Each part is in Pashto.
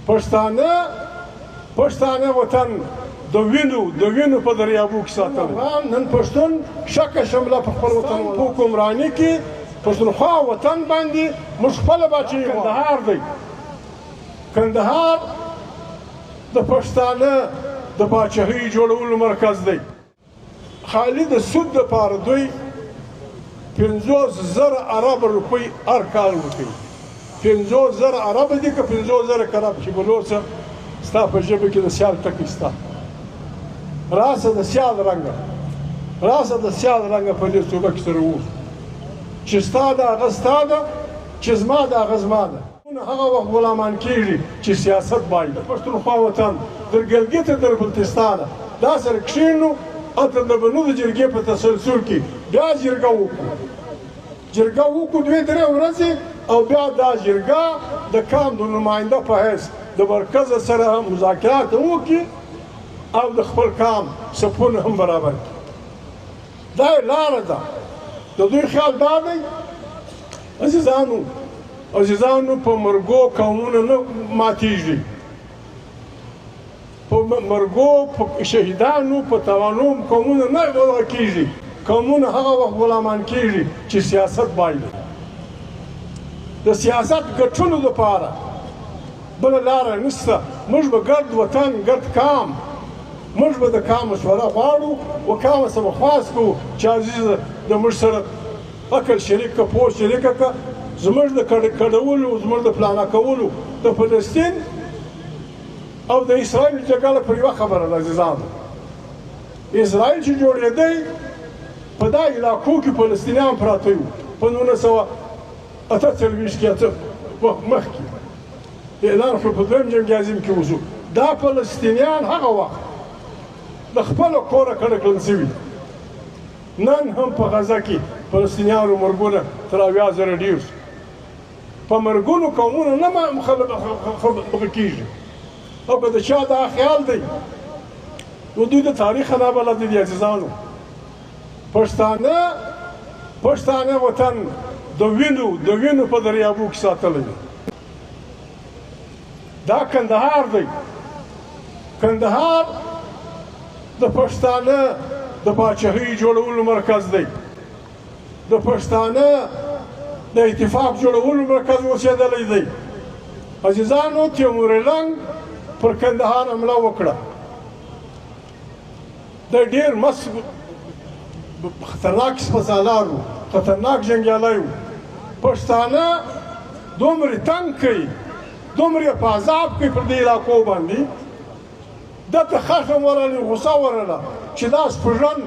پښتانه وطن د وینو په دریابو کې ساتلی. نن پښتون شکه شمله په خپل وطن په حکمراني کې پښتونخوا وطن باندې موږ خپله باچهي غواړو. کندهار دی، کندهار د پښتانه د باچهۍ جوړولو مرکز دی. خالي د سود دپاره دوی 50,000 عرب روپۍ هر کال ورکوي. 50,000 عرب دي که 50,000 کرب چې بلوڅه ستا په ژبه کې د سیال ټکی ستا. راسه د سیال رنګه په دې صوبه کې سره اوسو چې ستا ده هغه ستا ده، چې زما ده هغه زما ده. هغه وخت غلامان کېږي چې سیاست باید د پښتونخوا وطن در ګلګته در بلتستانه دا سره کښېنو هلته د بنو د جرګې په تسلسل کې بیا جرګه وکړو 2-3 ورځې او بیا دا جرګه د کام د نماینده په حیث د مرکز سره هم مذاکرات وکړي او د خپل کام صفونه هم برابر کړي. دا لاره ده. د دوی خیال دا دی عزیزانو په مرګو قومونه نه ماتېږي، په مرګو په شهیدانو په توانو قومونه نه وضع کېږي. قومونه هغه وخت غلامان کېږي چې سیاست بایلي. د سیاست ګټلو دپاره بله لاره نشته. موږ به ګرد وطن ګرد کام، موږ به د کام مشوره غواړو و کامه سره به خواست کوو چې عزیزه د موږ سره عقل شریک که پوه شریکه که زموږ د کډولو زموږ د پلانه کولو د فلسطین او د اسرائیل جګړه پر یوه خبره ده عزیزانو. اسرائیل چې جوړېدی په دا علاقو کې فلسطینیان پراته وو په 1948 کې مخکې اعلان کړ په دویم جنګ عظیم کې وشو. دا فلسطینیان هغه وخت د خپله کوره کډه کړل شوي. نن هم په غزه کې فلسطینیانو مرګونه تر 80,000 ډېر شو. په مرګونو قومونه نه مخه کېږي. او که د چا دا خیال دی نو دوی د تاریخ نابلد دي عزیزانو. پښتانه وطن د وینو په دریابو کې ساتلی دی. دا کندهار دی. کندهار د پښتانه د باچهۍ جوړولو مرکز دی. د پښتانه د اتفاق جوړولو مرکز اوسېدلی دی. عزیزانو تیمورلنګ پر کندهار حمله وکړه. د ډېر مست خطرناک سپهسالار و، خطرناک جنګیالی و. پښتانه دومره تنګ کوي، دومره په عذاب کوي پر دې علاقو باندې. دته خشم ورغلی، غوسه ورغله چې دا سپږن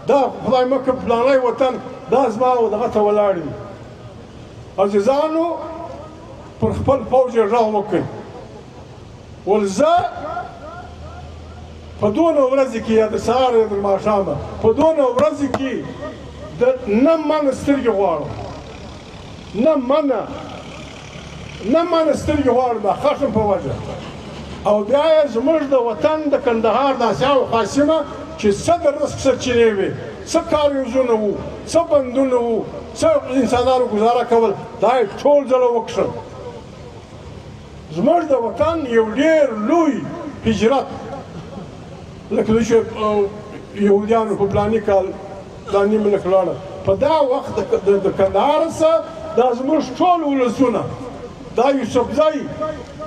دا خدای مکه فلانی وطن دا زما او دغه ته ولاړ دي. عزیزانو پر خپل پوځ یې غږ وکړ ول زه په دونه ورځې کې یا د سهار یا د ماښامه په دونه ورځې کې د نه منه سترګې غواړم، نه منه سترګې غواړم د خشم په وجه. او بیا یې زموږ د وطن د کندهار د اسیاو قاسمه چې څه د رزق سرچینې وې، څه کاریزونه وو، څه بندونه وو، څه انسانانو ګزاره کول، دا یې ټول ځله وکښل. زموږ د وطن یو ډېر لوی هجرت لکه دوی چې یهودیانو په فلاني کال فلاني ملک لاړه، په دا وخت د کندهار څخه دا زموږ ټول ولسونه، دا یوسفزی،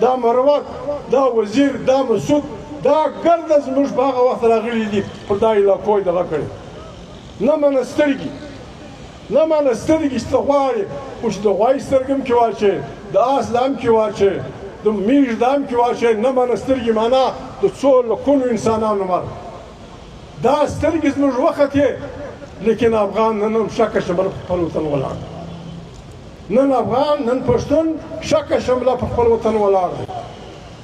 دا مروت، دا وزیر، دا مسعود، دا ګرده زموږ په هغه وخت راغلي دي پر دا علاقو یې دغه کړې. نه منه سترګې چې ته غواړې خو چې د غوایي سترګې هم کې واچوې، د آس دا هم کې واچوې، د میږ دا هم کې واچوې. نه منه سترګې معنا د څو لکونو انسانانو مرګ. دا سترګې زموږ وختې، لیکن افغان نن هم شکه شمله په خپل وطن ولاړ دی. نن افغان، نن پښتون شکه شمله په خپل وطن ولاړ دی.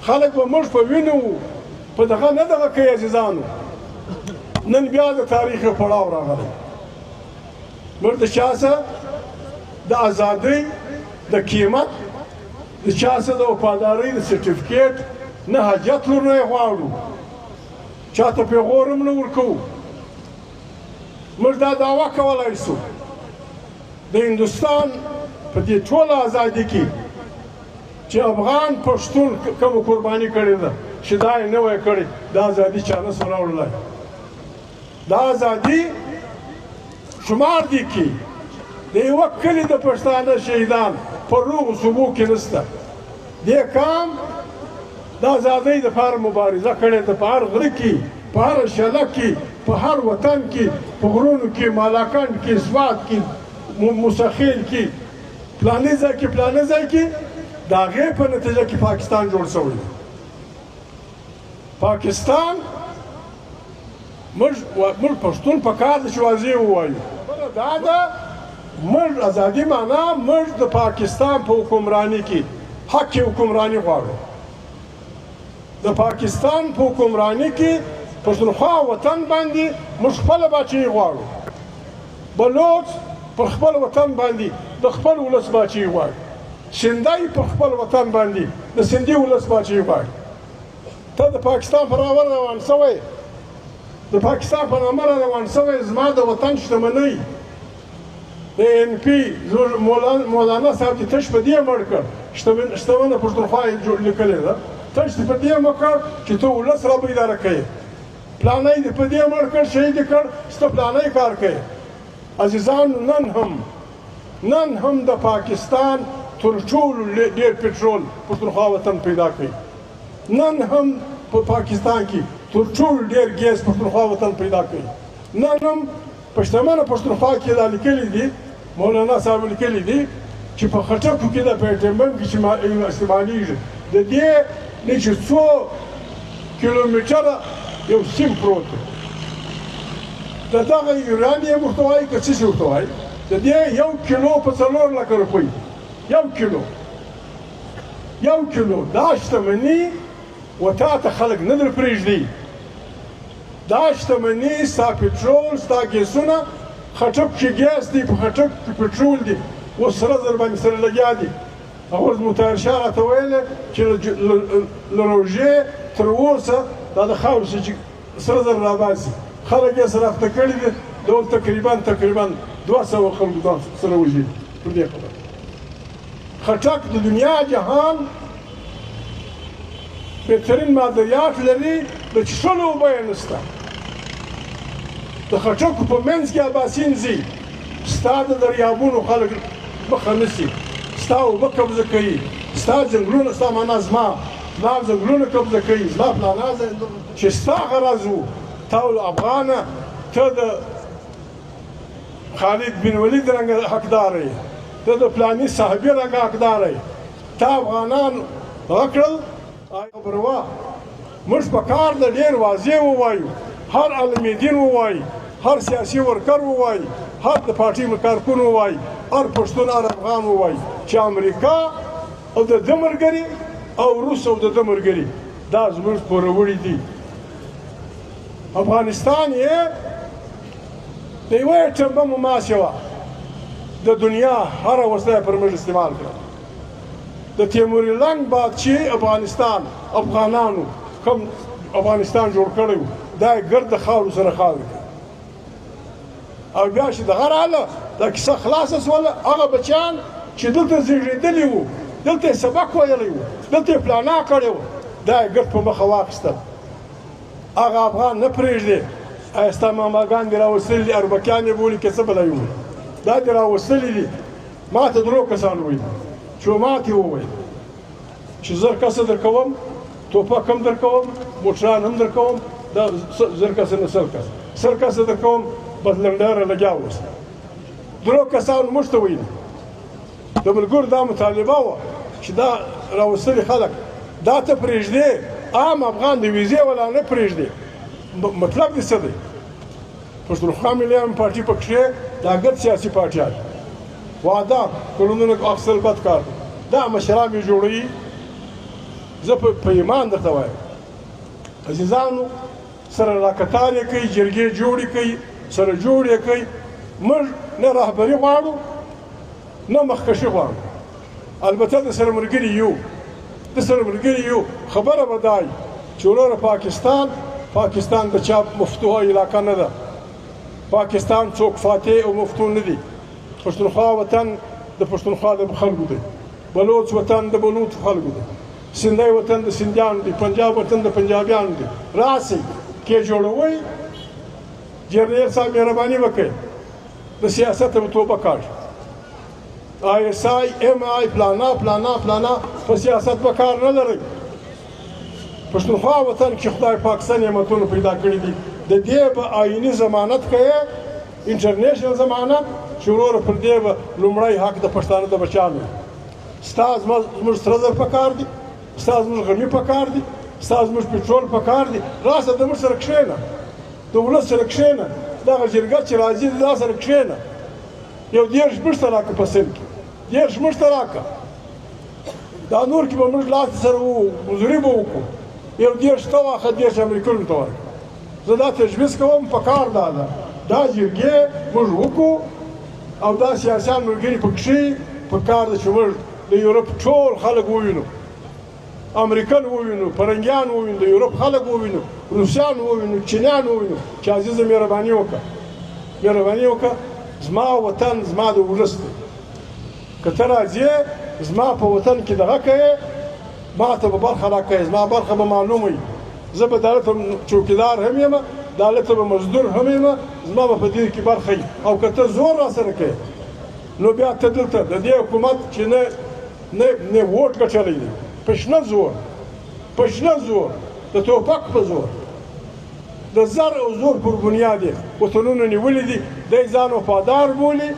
خلک به موږ په وینو په دغه نه دغه کوي عزیزانو. نن بیا د تاریخ پړاو راغلی. موږ د چا څه د ازادۍ د قیمت، د چا څه د وفادارۍ د سرټیفیکیټ نه حاجت لور نه یې غواړو، چا ته پیغور هم نه ورکوو. موږ دا دعوه کولی شو د هندوستان په دې ټوله ازادي کې چې افغان پښتون کومه قرباني کړې ده چې دا یې نه وای کړې دا ازادي چا نه سو راوړلی دا ازادي شمار دي کې د یوه کلي د پښتانه شهیدان په روغو صوبو کې نشته دې کام د ازادۍ دپاره مبارزه کړې ده په هر غره کې په هر شله کې په هر وطن کې په غرونو کې مالاکنډ کې سوات کې مسخیل کې پلانې ځای کې پلانې ځای کې د هغې په نتیجه کې پاکستان جوړ شوی دی پاکستان موږ پښتون په کار ده چې واضح ووایو خبره دا ده موږ ازادي معنا موږ د پاکستان په حکمراني کې حق حکمراني غواړو د پاکستان په حکمراني کې پښتونخوا وطن باندې موږ خپله باچهي غواړو بلوچ پر خپل وطن باندې د خپل ولس باچهي غواړي سندی پر خپل وطن باندې د سندي ولس باچهي غواړي ته د پاکستان په نامه روان شوی د پاکستان په نامه روان شوی زما د وطن شتمنۍ د ان پی مولانا صاحب چې تش په دې مړ کړ شتمنه پښتونخوا یې لیکلې ده تش په دې مړ کړ چې ته ولس را بیداره کوې پلانی دې په دې مړ کړ شهید یې کړ چې ته پلانی کار کوې عزیزانو نن هم د پاکستان تر ټولو ډېر پټرول پښتونخوا وطن پیدا کوي نن هم په پاکستان کې تر ټولو ډېر ګیس پښتونخوا وطن پیدا کوي نن هم په شتمنه پښتونخوا کې دا لیکلي دي مولانا صاحب لیکلي دي چې په خټکو کې د پیټمبر کې چې استعمالیږي د دې نه چې څو کیلومتره یو سیم پروت دی د دغه یورانیم ورته وایي که څه شي ورته وایي د دې 1 کیلو په 4 لکه روپۍ 1 کیلو دا شتمني و تا ته خلک نه در پرېږدي دا شتمني ستا پټرول ستا ګیسونه خټک کې ګیس دی په خټک کې پټرول دی اوس سره زر باندې سره لګیا دي هغه ورځ مطهر شاه راته ویلې چې له روژې تر اوسه دا د خاورو چې سره زر راباسي خلک یې سره اخته کړي دي ډول تقریبا 200 خلکو ځان سره وژلي پر دې خبره خټک د دنیا جهان بهترین مادریات لري د څښلو اوبه یې نشته د خټکو په منځ کې اباسین ځي ستا د دریابونو خلک مخه نیسي ستا اوبه قبضه کوي ستا ځنګلونه ستا معنا زما ځنګلونه قبضه کوي زما پلانا چې ستا غرض و تا افغانه ته د خالد بن ولید رنګه حقدار یې ته د فلاني صاحبي رنګه حقدار یې تا افغانان هغه کړل خبره موږ په کار د ډېر واضح ووایو هر عالم دین ووایي هر سیاسي ورکر ووایي هر د پارټي کارکون ووایي هر پښتون هر افغان ووایي چې امریکا او د ده ملګري او روس او د ده ملګري دا زموږ پوروړي دي افغانستان یې د یوې ټمبه مماسه وه د دنیا هره وسله پر موږ استعمال کړه د تیموري لنګ بادشي افغانانو کوم افغانستان جوړ کړی و دا یې ګرد د خاورو سره خاورې کړ او بیا چې دغه راغله دا کیسه خلاصه شوله هغه بچیان چې دلته زېږېدلي وو دلته یې سبق ویلی و دلته یې پلانا کړې وه دا یې ګرد په مخه واخیستل هغه افغان نه پرېږدي ایا ستا ماماګان دې راوستلي دي اربکیان یې بولي که څه بله یې وویل دا دې راوستلي دي ما ته درو کسان وویل چې ما ته یې وویل چې 1000 کسه در کوم توپک هم در کوم موټران هم در کوم دا 1000 کسه نه 100 کسه در کوم بس لنډاره لګیا اوس درو کسانو موږ ته ویل د ملګرو دا مطالبه وه چې دا راوستلي خلک دا ته پرېږدې عام افغان د ویزې والا نه پرېږدي مطلب دې څه دی پښتونخوا ملي پارټي پکښې دا ګډ سیاسي پارټیان وعده کلونونه اخیستل بد کار دی دا مشران یې جوړوي زه په ایمان درته وایم عزیزانو سره راکتار یې کوي جرګې جوړې کوي سره جوړ یې کوي موږ نه رهبري غواړو نه مخکشي غواړو البته د سره ملګري یو خبره به دا وي چې وروره پاکستان د چا مفتوحه علاقه نه ده پاکستان څوک فاتح او مفتون نه دي پښتونخوا وطن د پښتونخوا د خلکو دی بلوچ وطن د بلوچ خلکو دی، سندی وطن د سندیانو دی، پنجاب وطن د پنجابیانو دی. راسئ کې جوړوئ، جرنیل صاحب مهرباني وکړئ د سیاست به توبه کاږي. ISI MI پلانا په سیاست به کار نه لرئ. پښتونخوا وطن کې خدای پاک څه نعمتونه پیدا کړي دي، د دې به آئیني ضمانت کوي، انټرنیشنل ضمانت، چې وروره پر دې به لومړی حق د پښتانه د بچیانو وي. ستا زموږ سره زر پکار دي، ستا زموږ غمی پکار دي، ستا زموږ پټرول پکار دي. راسه د موږ سره کښېنه، د ولس سره کښېنه، دغه جرګه چې راځي دا سره کښېنه، یو 10 مشته راکړه په سند کې، 10 مشته راکړه. دا نور کې به موږ لاس سره حضوري به وکړو، یو 10 ته واخه 10 امریکایانو ته ورکړه. زه دا تجویز کوم، پکار دا ده دا جرګې موږ وکړو او دا سیاسیان ملګري پکښې پکار ده چې موږ د یورپ ټول خلک ووینو، امریکن ووینو، فرنګیان ووینو، د یورپ خلک ووینو، روسیان ووینو، چینیان ووینو، چې عزیزه مهرباني وکړه، زما وطن زما د ولس دی. که ته راځې زما په وطن کې دغه کوې، ما ته به برخه راکوې، زما برخه به معلومه وي. زه به دلته چوکیدار هم یم، دلته به مزدور هم یم، زما به په دې کې برخه وي. او که ته زور راسره کوې نو بیا ته دلته د دې حکومت چې نه ووټ ګټلی دی، پشنه زور، د توپک په زور، د زر او زور پر بنیاد یې وطنونه نیولي دي. دی ځان وفادار بولي،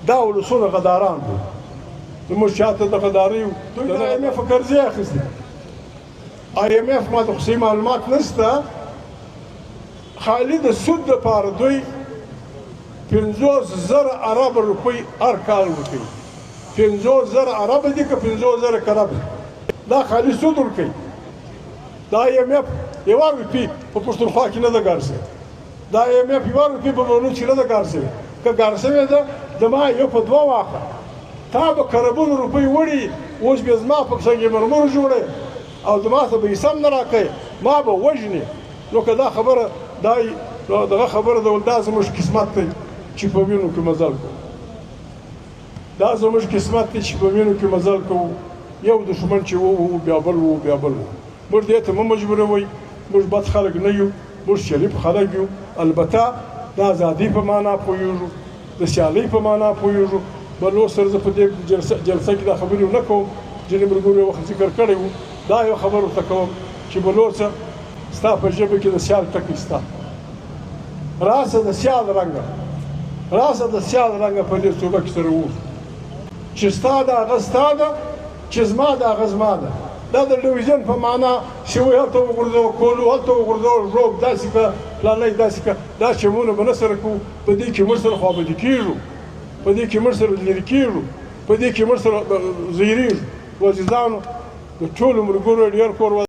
دا ولسونه غداران بولي. زموږ چاته د غدارۍ دوی د IMF قرضې اخیستې. IMF ما ته خصوصي معلومات نشته، خالي د سود دپاره دوی 50,000 ارب روپۍ هر کال ورکوي. 50,000 ارب دي که 50,000 کرب، دا خالي سود ورکوي. دا IMF یوه روپۍ په پښتونخوا کې نه ده ګار شوې، دا IMF یوه روپۍ په بلوچ کې نه ده ګار شوې. که ګار شوې ده د ما یو په 2 واخله، تا به کربونو روپۍ وړي، اوس بیا زما په سنګ مرمرو جوړې او د ما ته به حصه هم نه راکوې، ما به وژنې. نو که دا خبره دغه خبره ده، دا زموږ قسمت دی چې په وینو کې مزل کوو، دا زموږ قسمت دی چې په وینو کې مزل کوو. یو دښمن چې وو بیا بل وو بیا بل وو. موږ دې ته مه مجبوروئ، موږ بد خلک نه یو، موږ شریف خلک یو. البته د ازادۍ په معنا پوهېږو، د سیالۍ په معنا پوهېږو. بلوچ سره زه په دې جلسه کې دا خبرې ونه کوم، ځینې ملګرو یو وخت ذکر کړی و. دا یو خبر ورته کوم چې بلوچه ستا په ژبه کې د سیال ټکی شته. راسه د سیال رنګه په دې توګه کې سره ووځو چې ستا د هغه ستا ده، چې زما د هغه زما ده. دا د ډویژن په معنا چې وایي هلته وغورځوه کولو، هلته وغورځوه ژوب، داسې که پلانی داسې که، دا چمونه به نه سره کوو. په دې کې موږ سره خوابدي کېږو، په دې کې موږ سره لرې کېږو، په دې کې موږ سره زیرېږو. وزیزانو د ټولو ملګرو ډېر کور